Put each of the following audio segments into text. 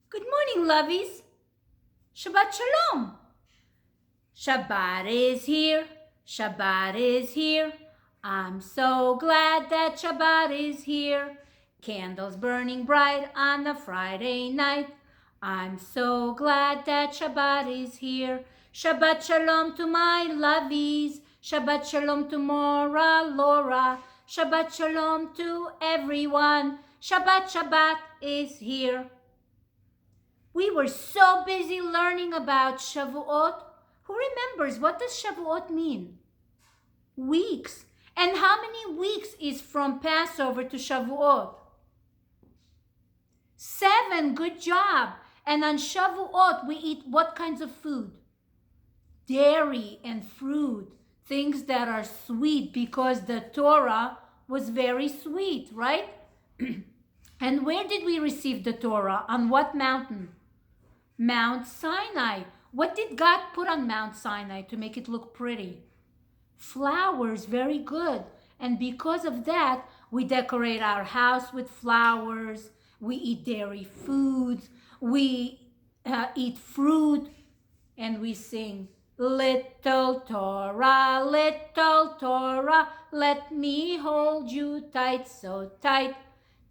Good morning, lovies. Shabbat Shalom. Shabbat is here. Shabbat is here. I'm so glad that Shabbat is here. Candles burning bright on a Friday night. I'm so glad that Shabbat is here. Shabbat Shalom to my lovies. Shabbat Shalom to Morah Lora. Shabbat Shalom to everyone. Shabbat is here. We were so busy learning about Shavuot. Who remembers what does Shavuot mean? Weeks. And how many weeks is from Passover to Shavuot? 7. Good job. And on Shavuot, we eat what kinds of food? Dairy and fruit. Things that are sweet because the Torah was very sweet, right? And where did we receive the Torah? On what mountain? Mount Sinai. What did God put on Mount Sinai to make it look pretty? Flowers, very good. And because of that, we decorate our house with flowers. We eat dairy foods. We eat fruit. And we sing, little Torah, let me hold you tight, so tight.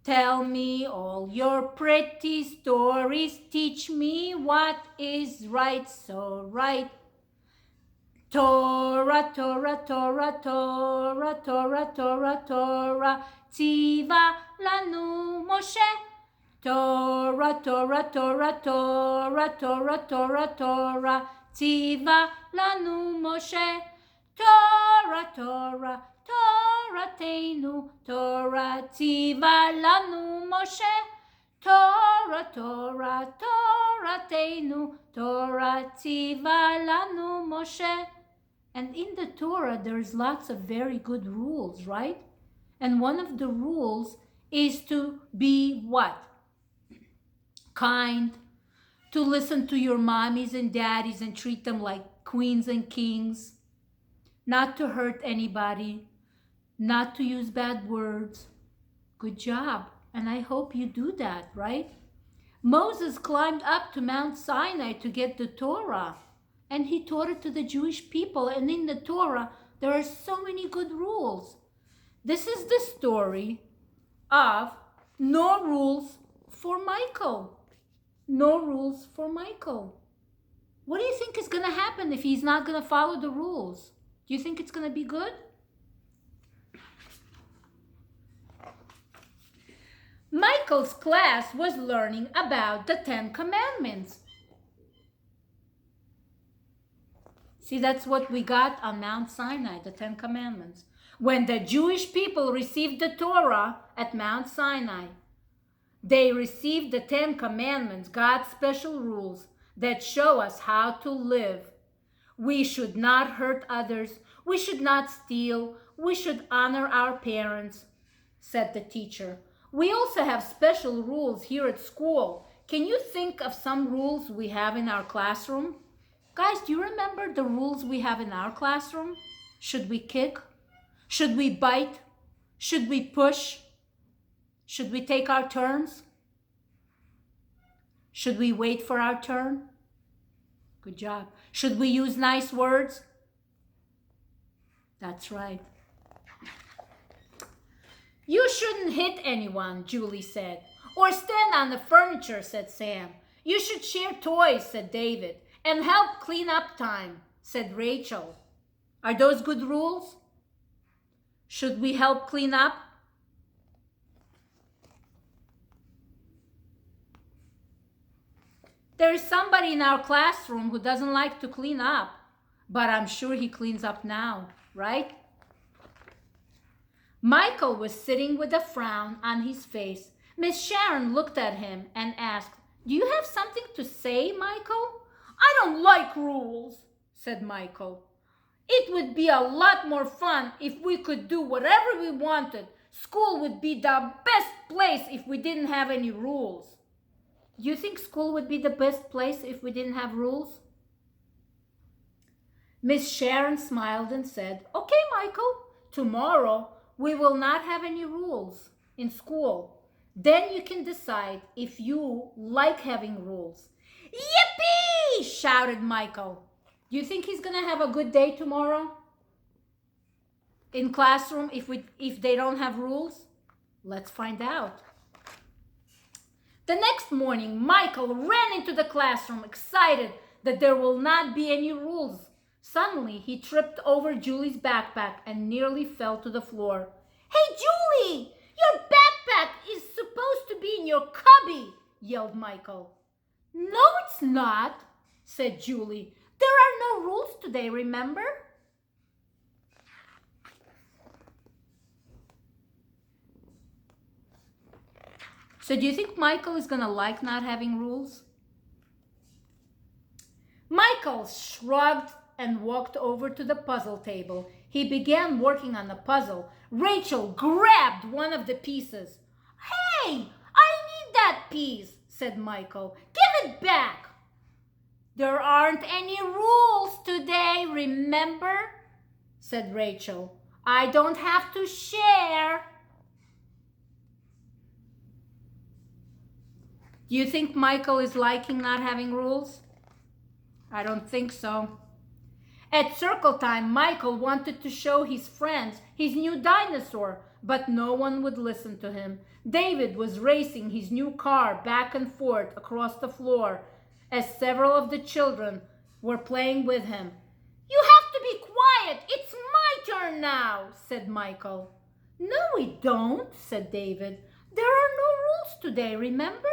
Tell me all your pretty stories. Teach me what is right, so right. Torah, Torah, Torah, Torah, Torah, Torah, Torah, Tziva lanu Moshe. Torah, Torah, Torah, Torah, Torah, Torah, Torah, Tziva lanu Moshe. Torah, Torah, Torah teinu, Torah tziva lanu Moshe. Torah, Torah, Torah teinu, Torah tziva lanu Moshe. And in the Torah, there's lots of very good rules, right? And one of the rules is to be what? Kind, to listen to your mommies and daddies and treat them like queens and kings, not to hurt anybody, not to use bad words. Good job. And I hope you do that, right? Moses climbed up to Mount Sinai to get the Torah, and he taught it to the Jewish people. And in the Torah, there are so many good rules. This is the story of no rules for Michael. No rules for Michael. What do you think is going to happen if he's not going to follow the rules? Do you think it's going to be good? Michael's class was learning about the 10 Commandments. See, that's what we got on Mount Sinai, the 10 Commandments. When the Jewish people received the Torah at Mount Sinai, they received the 10 Commandments, God's special rules that show us how to live. We should not hurt others. We should not steal. We should honor our parents, said the teacher. We also have special rules here at school. Can you think of some rules we have in our classroom? Guys, do you remember the rules we have in our classroom? Should we kick? Should we bite? Should we push? Should we take our turns? Should we wait for our turn? Good job. Should we use nice words? That's right. You shouldn't hit anyone, Julie said. Or stand on the furniture, said Sam. You should share toys, said David. And help clean up time, said Rachel. Are those good rules? Should we help clean up? There is somebody in our classroom who doesn't like to clean up, but I'm sure he cleans up now, right? Michael was sitting with a frown on his face. Miss Sharon looked at him and asked, "Do you have something to say, Michael?" "I don't like rules," said Michael. "It would be a lot more fun if we could do whatever we wanted. School would be the best place if we didn't have any rules." Do you think school would be the best place if we didn't have rules? Miss Sharon smiled and said, "Okay, Michael, tomorrow we will not have any rules in school. Then you can decide if you like having rules. Yippee! Shouted Michael. Do you think he's gonna have a good day tomorrow in classroom if they don't have rules? Let's find out. The next morning, Michael ran into the classroom excited that there will not be any rules. Suddenly, he tripped over Julie's backpack and nearly fell to the floor. Hey, Julie! Your backpack is supposed to be in your cubby, yelled Michael. No, it's not, said Julie. There are no rules today, remember? So do you think Michael is gonna like not having rules? Michael shrugged and walked over to the puzzle table. He began working on the puzzle. Rachel grabbed one of the pieces. Hey, I need that piece, said Michael. Give it back. There aren't any rules today, remember? Said Rachel. I don't have to share. Do you think Michael is liking not having rules? I don't think so. At circle time, Michael wanted to show his friends his new dinosaur, but no one would listen to him. David was racing his new car back and forth across the floor as several of the children were playing with him. You have to be quiet. It's my turn now, said Michael. No, we don't, said David. There are no rules today, remember?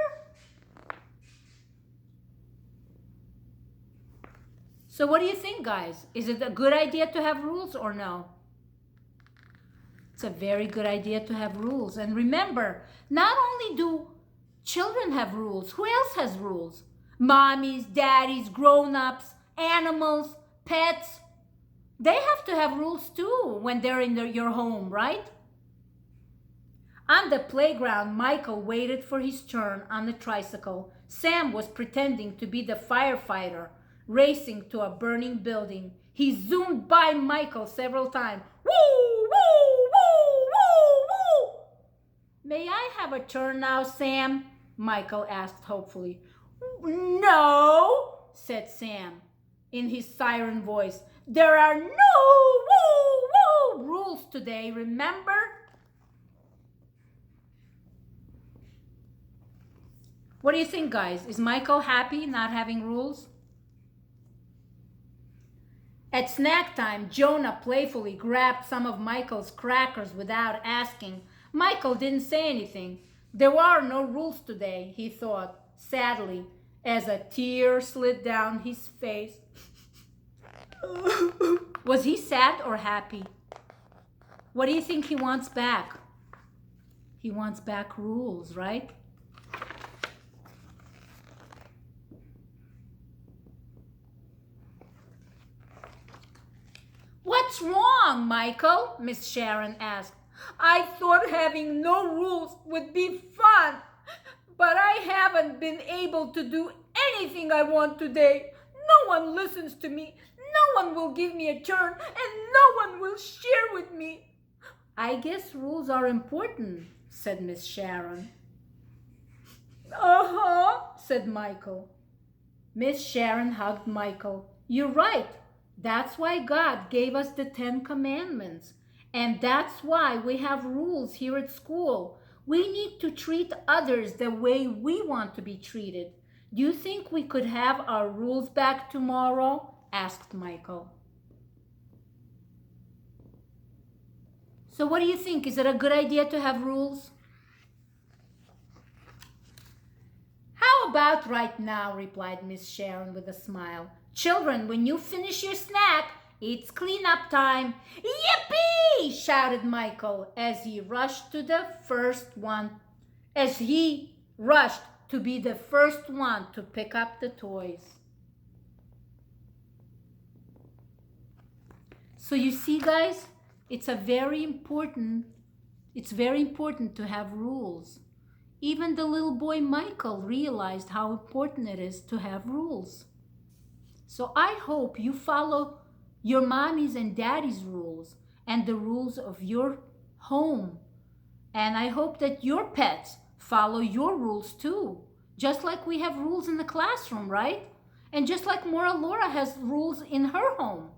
So what do you think, guys? Is it a good idea to have rules or no? It's a very good idea to have rules. And remember, not only do children have rules, who else has rules? Mommies, daddies, grown-ups, animals, pets. They have to have rules too when they're in your home, right? On the playground, Michael waited for his turn on the tricycle. Sam was pretending to be the firefighter, racing to a burning building. He zoomed by Michael several times. Woo, woo, woo, woo, woo. May I have a turn now, Sam? Michael asked hopefully. No, said Sam in his siren voice. There are no woo, woo rules today, remember? What do you think, guys? Is Michael happy not having rules? At snack time, Jonah playfully grabbed some of Michael's crackers without asking. Michael didn't say anything. There are no rules today, he thought, sadly, as a tear slid down his face. Was he sad or happy? What do you think he wants back? He wants back rules, right? What's wrong, Michael? Miss Sharon asked. I thought having no rules would be fun, but I haven't been able to do anything I want today. No one listens to me. No one will give me a turn, and no one will share with me. I guess rules are important, said Miss Sharon. Uh-huh, said Michael. Miss Sharon hugged Michael. You're right. That's why God gave us the 10 Commandments. And that's why we have rules here at school. We need to treat others the way we want to be treated. Do you think we could have our rules back tomorrow? Asked Michael. So what do you think? Is it a good idea to have rules? How about right now, replied Miss Sharon with a smile. Children, when you finish your snack, it's cleanup time. Yippee! Shouted Michael as he rushed to be the first one to pick up the toys. So you see, guys, it's very important to have rules. Even the little boy Michael realized how important it is to have rules. So I hope you follow your mommy's and daddy's rules and the rules of your home. And I hope that your pets follow your rules too. Just like we have rules in the classroom, right? And just like Morah Lora has rules in her home.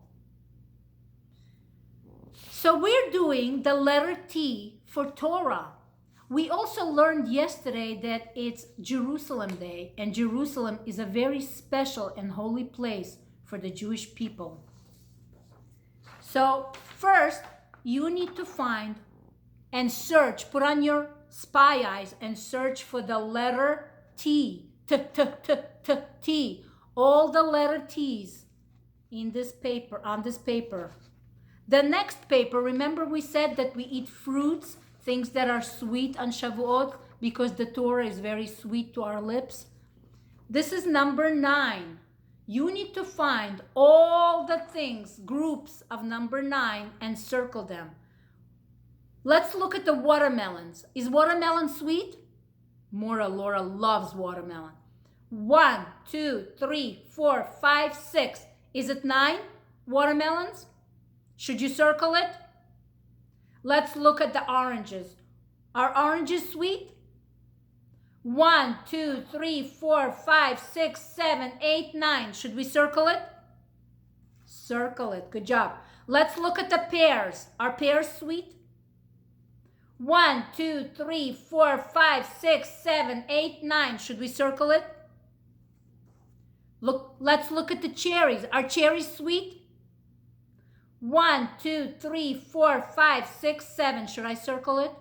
So we're doing the letter T for Torah. We also learned yesterday that it's Jerusalem Day, and Jerusalem is a very special and holy place for the Jewish people. So first, you need to find and search, put on your spy eyes and search for the letter T, T, all the letter T's in this paper, on this paper. The next paper, remember we said that we eat fruits, things that are sweet on Shavuot, because the Torah is very sweet to our lips. This is number 9. You need to find all the things, groups of number 9, and circle them. Let's look at the watermelons. Is watermelon sweet? Morah Lora loves watermelon. 1, 2, 3, 4, 5, 6. Is it 9 watermelons? Should you circle it? Let's look at the oranges. Are oranges sweet? 1, 2, 3, 4, 5, 6, 7, 8, 9. Should we circle it? Circle it. Good job. Let's look at the pears. Are pears sweet? 1, 2, 3, 4, 5, 6, 7, 8, 9. Should we circle it? Let's look at the cherries. Are cherries sweet? 1, 2, 3, 4, 5, 6, 7. Should I circle it?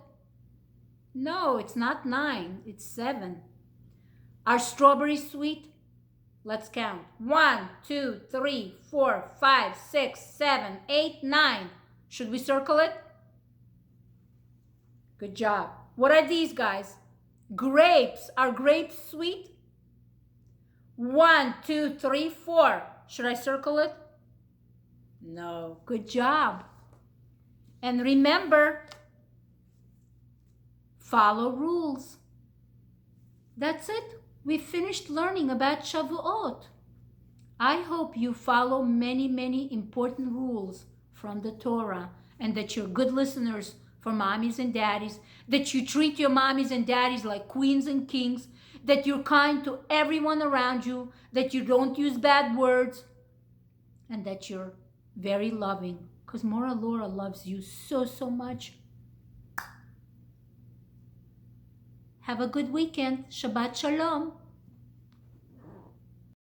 No, it's not 9. It's 7. Are strawberries sweet? Let's count. 1, 2, 3, 4, 5, 6, 7, 8, 9. Should we circle it? Good job. What are these, guys? Grapes. Are grapes sweet? 1, 2, 3, 4. Should I circle it? No. Good job. And remember, follow rules. That's it. We finished learning about Shavuot. I hope you follow many, many important rules from the Torah, and that you're good listeners for mommies and daddies, that you treat your mommies and daddies like queens and kings, that you're kind to everyone around you, that you don't use bad words, and that you're very loving, because Morah Lora loves you so, so much. Have a good weekend. Shabbat Shalom.